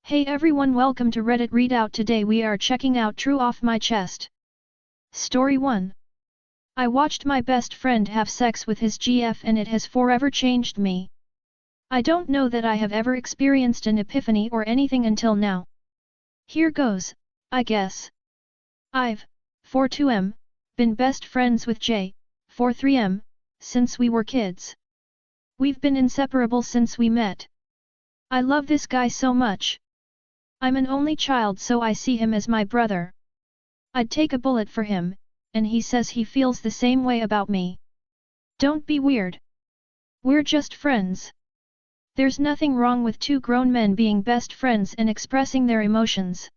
Hey everyone, welcome to Reddit Readout. Today we are checking out True Off My Chest. Story 1. I watched my best friend have sex with his GF and it has forever changed me. I don't know that I have ever experienced an epiphany or anything until now. Here goes, I guess. I've, 42M, been best friends with J, 43M, since we were kids. We've been inseparable since we met. I love this guy so much. I'm an only child, so I see him as my brother. I'd take a bullet for him, and he says he feels the same way about me. Don't be weird. We're just friends. There's nothing wrong with two grown men being best friends and expressing their emotions.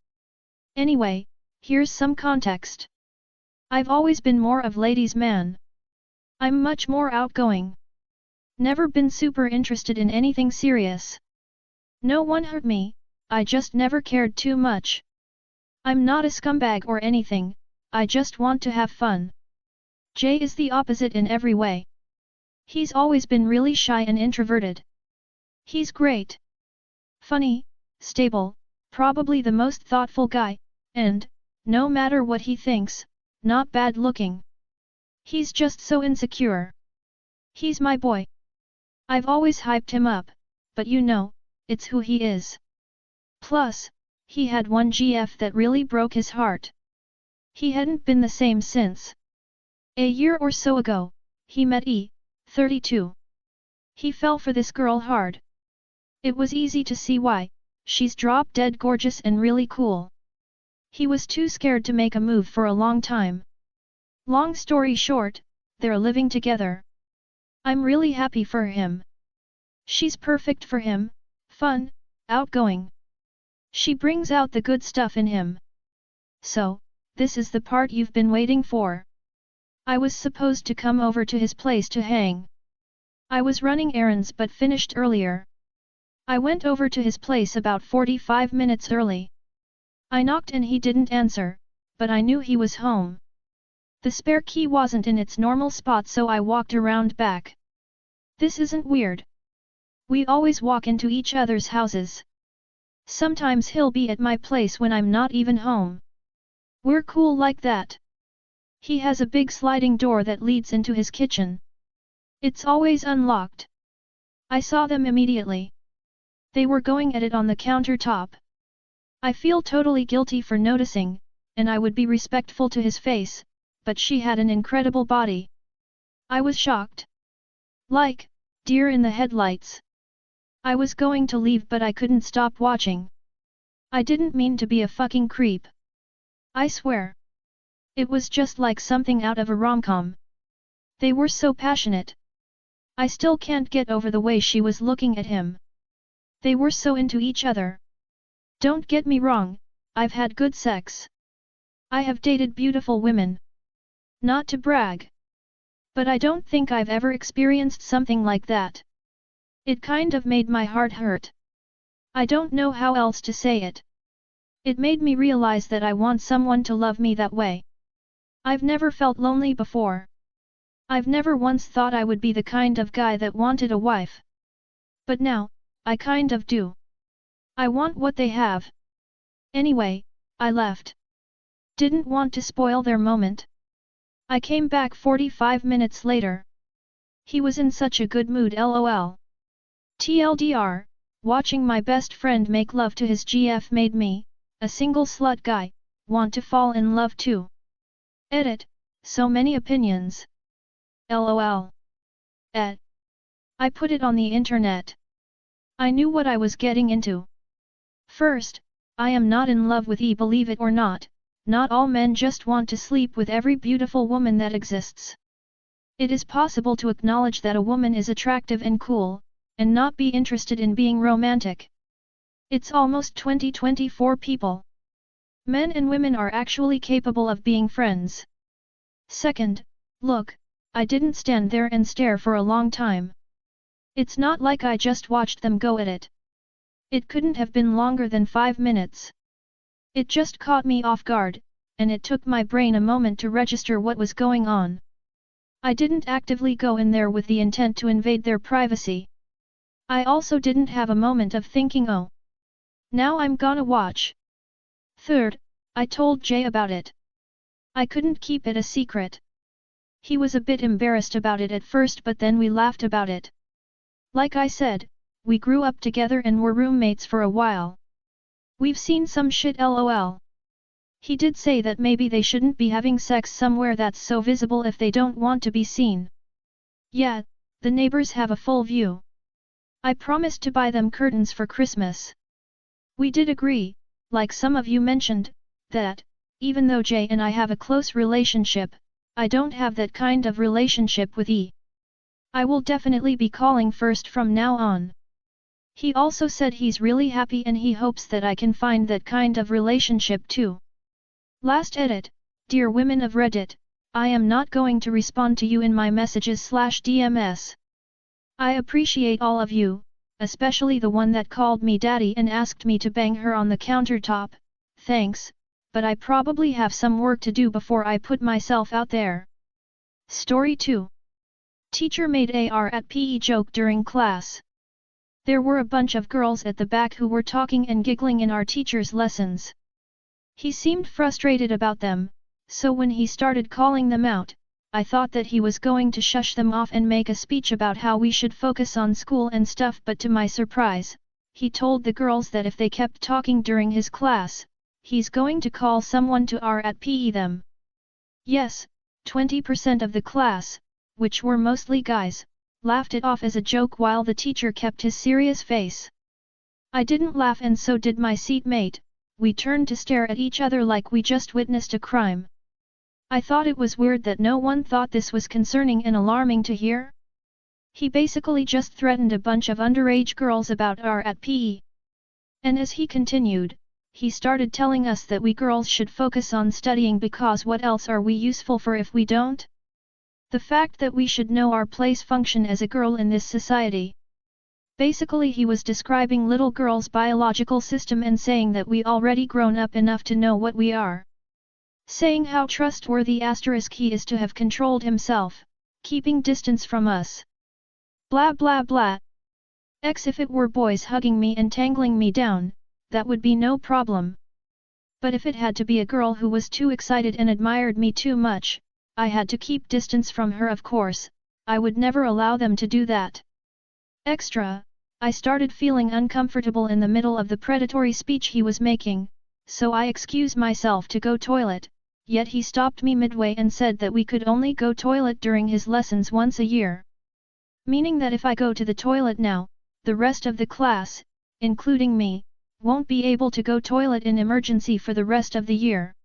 Anyway, here's some context. I've always been more of ladies' man. I'm much more outgoing. Never been super interested in anything serious. No one hurt me, I just never cared too much. I'm not a scumbag or anything, I just want to have fun. Jay is the opposite in every way. He's always been really shy and introverted. He's great. Funny, stable, probably the most thoughtful guy, and, no matter what he thinks, not bad looking. He's just so insecure. He's my boy. I've always hyped him up, but you know, it's who he is. Plus, he had one GF that really broke his heart. He hadn't been the same since. A year or so ago, he met E, 32. He fell for this girl hard. It was easy to see why, she's drop-dead gorgeous and really cool. He was too scared to make a move for a long time. Long story short, they're living together. I'm really happy for him. She's perfect for him, fun, outgoing. She brings out the good stuff in him. So, this is the part you've been waiting for. I was supposed to come over to his place to hang. I was running errands but finished earlier. I went over to his place about 45 minutes early. I knocked and he didn't answer, but I knew he was home. The spare key wasn't in its normal spot, so I walked around back. This isn't weird. We always walk into each other's houses. Sometimes he'll be at my place when I'm not even home. We're cool like that. He has a big sliding door that leads into his kitchen. It's always unlocked. I saw them immediately. They were going at it on the countertop. I feel totally guilty for noticing, and I would be respectful to his face, but she had an incredible body. I was shocked. Like, deer in the headlights. I was going to leave but I couldn't stop watching. I didn't mean to be a fucking creep. I swear. It was just like something out of a rom-com. They were so passionate. I still can't get over the way she was looking at him. They were so into each other. Don't get me wrong, I've had good sex. I have dated beautiful women. Not to brag. But I don't think I've ever experienced something like that. It kind of made my heart hurt. I don't know how else to say it. It made me realize that I want someone to love me that way. I've never felt lonely before. I've never once thought I would be the kind of guy that wanted a wife. But now, I kind of do. I want what they have. Anyway, I left. Didn't want to spoil their moment. I came back 45 minutes later. He was in such a good mood, lol. TLDR, watching my best friend make love to his GF made me, a single slut guy, want to fall in love too. Edit, so many opinions. LOL. I put it on the internet. I knew what I was getting into. First, I am not in love with E, believe it or not. Not all men just want to sleep with every beautiful woman that exists. It is possible to acknowledge that a woman is attractive and cool, and not be interested in being romantic. It's almost 2024 people. Men and women are actually capable of being friends. Second, look, I didn't stand there and stare for a long time. It's not like I just watched them go at it. It couldn't have been longer than 5 minutes. It just caught me off guard, and it took my brain a moment to register what was going on. I didn't actively go in there with the intent to invade their privacy. I also didn't have a moment of thinking, oh, Now I'm gonna watch. Third, I told Jay about it. I couldn't keep it a secret. He was a bit embarrassed about it at first, but then we laughed about it. Like I said, we grew up together and were roommates for a while. We've seen some shit lol. He did say that maybe they shouldn't be having sex somewhere that's so visible if they don't want to be seen. Yeah, the neighbors have a full view. I promised to buy them curtains for Christmas. We did agree, like some of you mentioned, that, even though Jay and I have a close relationship, I don't have that kind of relationship with E. I will definitely be calling first from now on. He also said he's really happy and he hopes that I can find that kind of relationship too. Last edit, dear women of Reddit, I am not going to respond to you in my messages/DMs. I appreciate all of you, especially the one that called me daddy and asked me to bang her on the countertop, thanks, but I probably have some work to do before I put myself out there. Story 2. Teacher made AR at PE joke during class. There were a bunch of girls at the back who were talking and giggling in our teacher's lessons. He seemed frustrated about them, so when he started calling them out, I thought that he was going to shush them off and make a speech about how we should focus on school and stuff, but to my surprise, he told the girls that if they kept talking during his class, he's going to call someone to AR at PE them. Yes, 20% of the class, which were mostly guys, laughed it off as a joke while the teacher kept his serious face. I didn't laugh and so did my seatmate. We turned to stare at each other like we just witnessed a crime. I thought it was weird that no one thought this was concerning and alarming to hear. He basically just threatened a bunch of underage girls about AR at PE. And as he continued, he started telling us that we girls should focus on studying because what else are we useful for if we don't? The fact that we should know our place function as a girl in this society. Basically he was describing little girls' biological system and saying that we already grown up enough to know what we are. Saying how trustworthy he is to have controlled himself, keeping distance from us. Blah blah blah. If it were boys hugging me and tangling me down, that would be no problem. But if it had to be a girl who was too excited and admired me too much, I had to keep distance from her of course, I would never allow them to do that. Extra, I started feeling uncomfortable in the middle of the predatory speech he was making, so I excused myself to go toilet, yet he stopped me midway and said that we could only go toilet during his lessons once a year. Meaning that if I go to the toilet now, the rest of the class, including me, won't be able to go toilet in emergency for the rest of the year.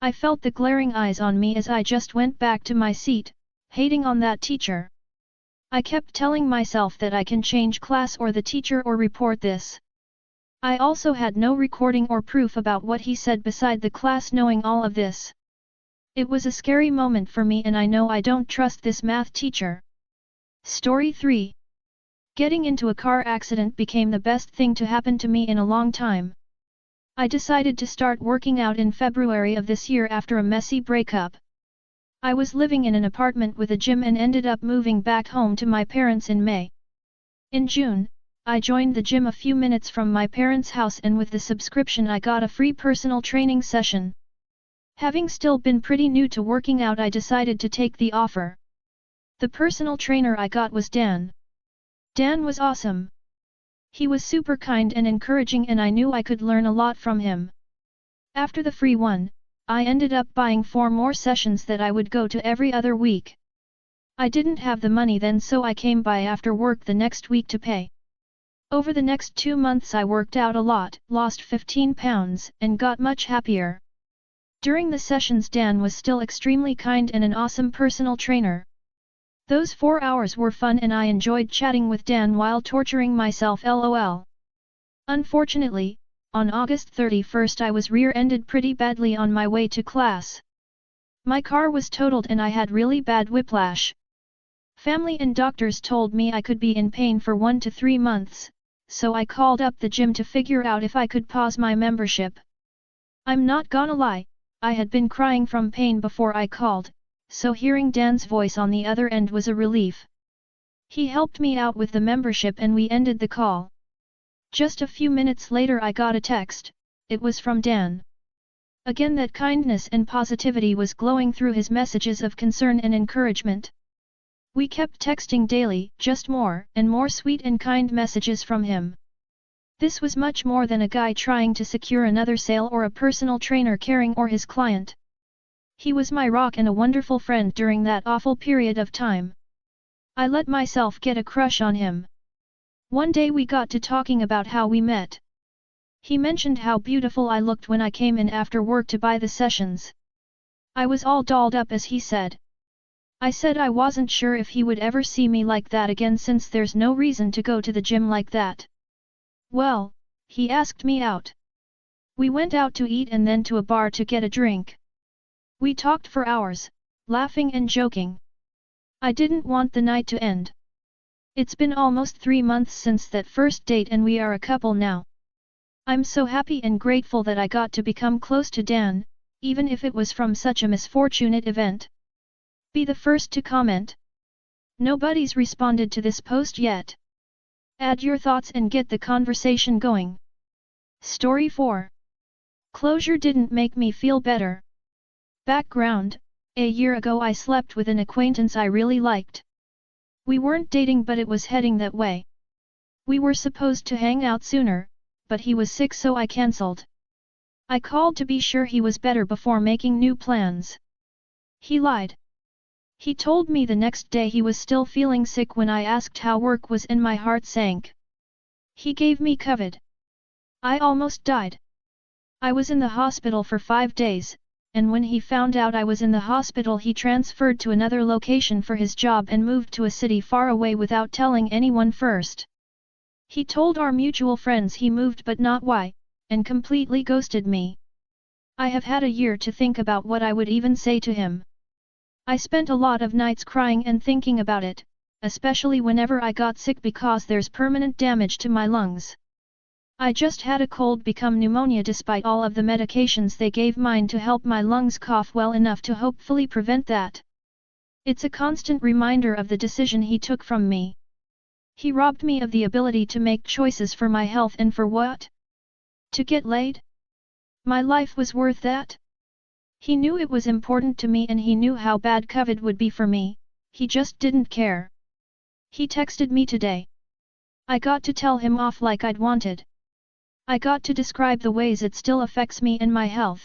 I felt the glaring eyes on me as I just went back to my seat, hating on that teacher. I kept telling myself that I can change class or the teacher or report this. I also had no recording or proof about what he said beside the class knowing all of this. It was a scary moment for me and I know I don't trust this math teacher. Story 3. Getting into a car accident became the best thing to happen to me in a long time. I decided to start working out in February of this year after a messy breakup. I was living in an apartment with a gym and ended up moving back home to my parents in May. In June, I joined the gym a few minutes from my parents' house and with the subscription I got a free personal training session. Having still been pretty new to working out, I decided to take the offer. The personal trainer I got was Dan. Dan was awesome. He was super kind and encouraging and I knew I could learn a lot from him. After the free one, I ended up buying 4 more sessions that I would go to every other week. I didn't have the money then so I came by after work the next week to pay. Over the next 2 months I worked out a lot, lost 15 pounds, and got much happier. During the sessions Dan was still extremely kind and an awesome personal trainer. Those 4 hours were fun and I enjoyed chatting with Dan while torturing myself lol. Unfortunately, on August 31st I was rear-ended pretty badly on my way to class. My car was totaled and I had really bad whiplash. Family and doctors told me I could be in pain for 1 to 3 months, so I called up the gym to figure out if I could pause my membership. I'm not gonna lie, I had been crying from pain before I called, so hearing Dan's voice on the other end was a relief. He helped me out with the membership and we ended the call. Just a few minutes later I got a text. It was from Dan. Again that kindness and positivity was glowing through his messages of concern and encouragement. We kept texting daily, just more and more sweet and kind messages from him. This was much more than a guy trying to secure another sale or a personal trainer caring for his client. He was my rock and a wonderful friend during that awful period of time. I let myself get a crush on him. One day we got to talking about how we met. He mentioned how beautiful I looked when I came in after work to buy the sessions. I was all dolled up as he said. I said I wasn't sure if he would ever see me like that again since there's no reason to go to the gym like that. Well, he asked me out. We went out to eat and then to a bar to get a drink. We talked for hours, laughing and joking. I didn't want the night to end. It's been almost 3 months since that first date and we are a couple now. I'm so happy and grateful that I got to become close to Dan, even if it was from such a misfortunate event. Be the first to comment. Nobody's responded to this post yet. Add your thoughts and get the conversation going. Story 4. Closure didn't make me feel better. Background: a year ago I slept with an acquaintance I really liked. We weren't dating but it was heading that way. We were supposed to hang out sooner, but he was sick so I cancelled. I called to be sure he was better before making new plans. He lied. He told me the next day he was still feeling sick when I asked how work was and my heart sank. He gave me COVID. I almost died. I was in the hospital for 5 days, and when he found out I was in the hospital he transferred to another location for his job and moved to a city far away without telling anyone first. He told our mutual friends he moved but not why, and completely ghosted me. I have had a year to think about what I would even say to him. I spent a lot of nights crying and thinking about it, especially whenever I got sick because there's permanent damage to my lungs. I just had a cold become pneumonia despite all of the medications they gave mine to help my lungs cough well enough to hopefully prevent that. It's a constant reminder of the decision he took from me. He robbed me of the ability to make choices for my health and for what? To get laid? My life was worth that? He knew it was important to me and he knew how bad COVID would be for me, he just didn't care. He texted me today. I got to tell him off like I'd wanted. I got to describe the ways it still affects me and my health.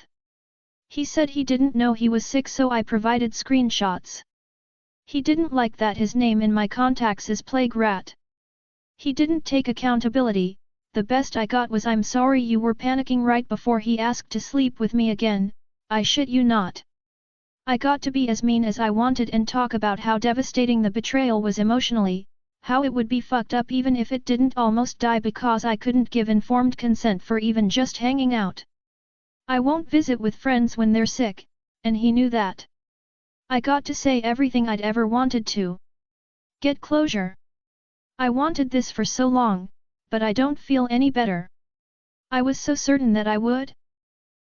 He said he didn't know he was sick so I provided screenshots. He didn't like that his name in my contacts is Plague Rat. He didn't take accountability. The best I got was "I'm sorry you were panicking" right before he asked to sleep with me again. I shit you not. I got to be as mean as I wanted and talk about how devastating the betrayal was emotionally, how it would be fucked up even if it didn't almost die because I couldn't give informed consent for even just hanging out. I won't visit with friends when they're sick, and he knew that. I got to say everything I'd ever wanted to. Get closure. I wanted this for so long, but I don't feel any better. I was so certain that I would.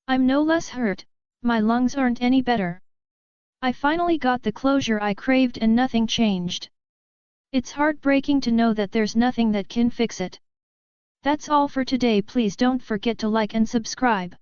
I'm no less hurt. My lungs aren't any better. I finally got the closure I craved and nothing changed. It's heartbreaking to know that there's nothing that can fix it. That's all for today. Please don't forget to like and subscribe.